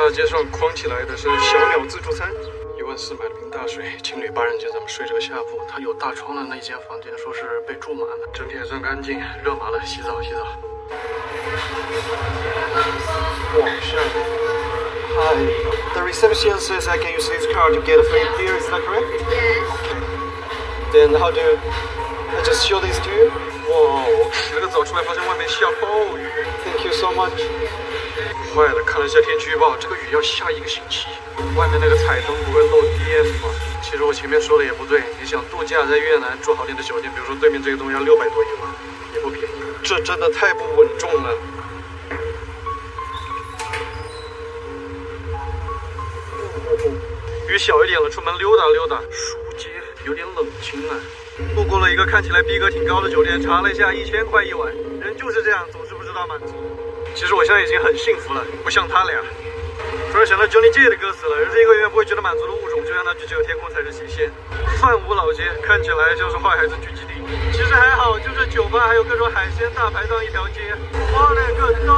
大街上框起来的是小鸟自助餐，14000买了瓶大水，情侣8人间咱们睡这个下铺，它有大窗的那间房间说是被住满了，整体还算干净，热麻了，洗澡洗澡。往上。Hi, the reception says I can use his card to get a free beer, is that correct? Yes. Okay. Then how do I just show this to you? 哇，洗了个澡出来，发现外面下暴雨。Thank you so much. 坏了，看了一下天气预报，这个雨要下1个星期。外面那个彩灯不会漏电吗？其实我前面说的也不对，你想度假在越南住好点的酒店，比如说对面这个东西要600多1晚，也不便宜。这真的太不稳重了。雨小一点了，出门溜达溜达。书街有点冷清啊。路过了一个看起来逼格挺高的酒店，查了一下1000块1晚。人就是这样，总是不知道满足。其实我现在已经很幸福了，不像他俩。突然想到 Johnny J 的歌词了，人是一个永远不会觉得满足的物种，就像那句只有天空才是极限。范武老街看起来就是坏孩子聚集地，其实还好，就是酒吧还有各种海鲜大排档一条街。我勒个豆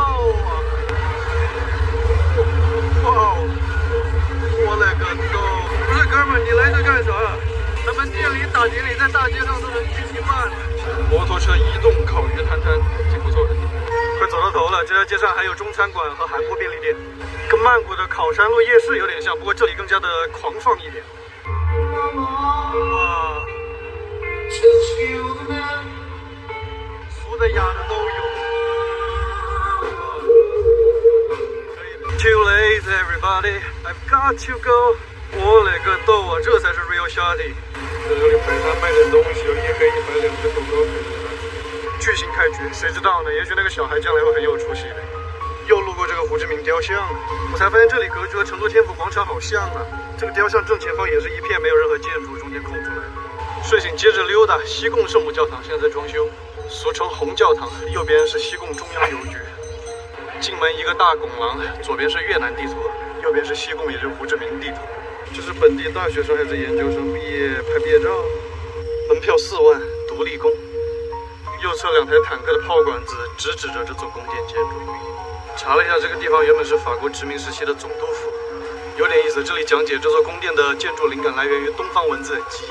啊！哇！我勒个豆！不是哥们儿，你来这干啥？咱们店里打锦鲤在大街上都能举起慢。摩托车移动烤鱼摊摊，挺不错的。快走到头了，这条街上还有中餐馆和韩国便利店，跟曼谷的考山路夜市有点像，不过这里更加的狂放一点。哇，俗的雅的都有。Too late, everybody, I've got to go. 我勒个豆啊，这才是 real shawty。在这里陪他卖点东西，有1黑1白2只狗狗陪着他。巨星开局，谁知道呢？也许那个小孩将来会很有出息的。又路过这个胡志明雕像，我才发现这里格局和成都天府广场好像啊。这个雕像正前方也是一片没有任何建筑，中间空出来。睡醒接着溜达，西贡圣母教堂现在在装修，俗称红教堂，右边是西贡中央邮局。进门一个大拱廊，左边是越南地图，右边是西贡，也就是胡志明地图。这是本地大学生还是研究生毕业拍毕业照？门票4万，独立宫。右侧2台坦克的炮管子直指着这座宫殿建筑。查了一下，这个地方原本是法国殖民时期的总督府，有点意思。这里讲解这座宫殿的建筑灵感来源于东方文字吉。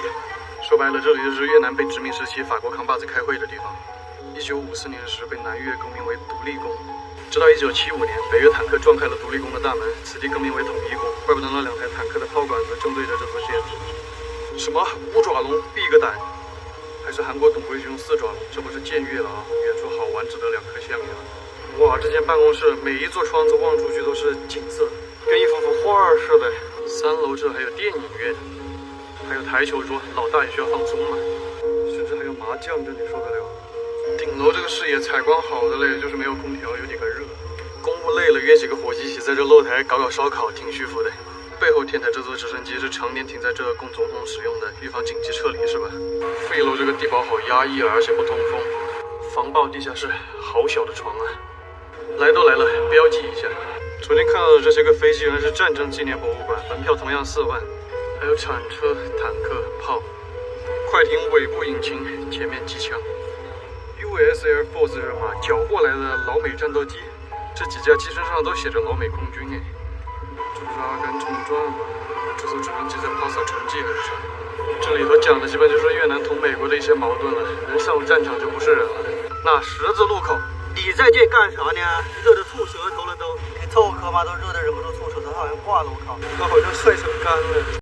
说白了，这里就是越南被殖民时期法国扛把子开会的地方。1954年时被南越更名为独立宫。直到1975年，北越坦克撞开了独立宫的大门，此地更名为统一宫。怪不得那2台坦克的炮管子正对着这座建筑。什么5爪龙闭个胆，还是韩国董龟熊4爪龙？这不是僭越了啊！远处好玩，值得2颗象牙。哇，这间办公室每一座窗子望出去都是景色，跟一幅幅画似的。3楼这还有电影院，还有台球桌，老大也需要放松嘛。甚至还有麻将，这你受得了？顶楼这个视野采光好的嘞，就是没有空调，有点个热。公务累了，约几个伙计一起在这露台搞搞烧烤，挺舒服的。背后天台这座直升机是常年停在这供总统使用的，预防紧急撤离是吧？废楼这个地堡好压抑啊，而且不通风。防爆地下室，好小的床啊！来都来了，标记一下。昨天看到的这些个飞机原来是战争纪念博物馆，门票同样4万，还有铲车、坦克、炮。快艇尾部引擎，前面机枪。US Air Force 人马缴获来的老美战斗机，这几架机身上都写着老美空军哎，这不是《阿甘正传》吗？这艘直升机在帕萨城记还是啥？这里头讲的基本就是越南同美国的一些矛盾了，人上了战场就不是人了。那十字路口，你在这干啥呢？热得吐舌头了都，你凑合嘛，都热得忍不住吐舌头，他好像挂了，我靠，他好像晒成干了。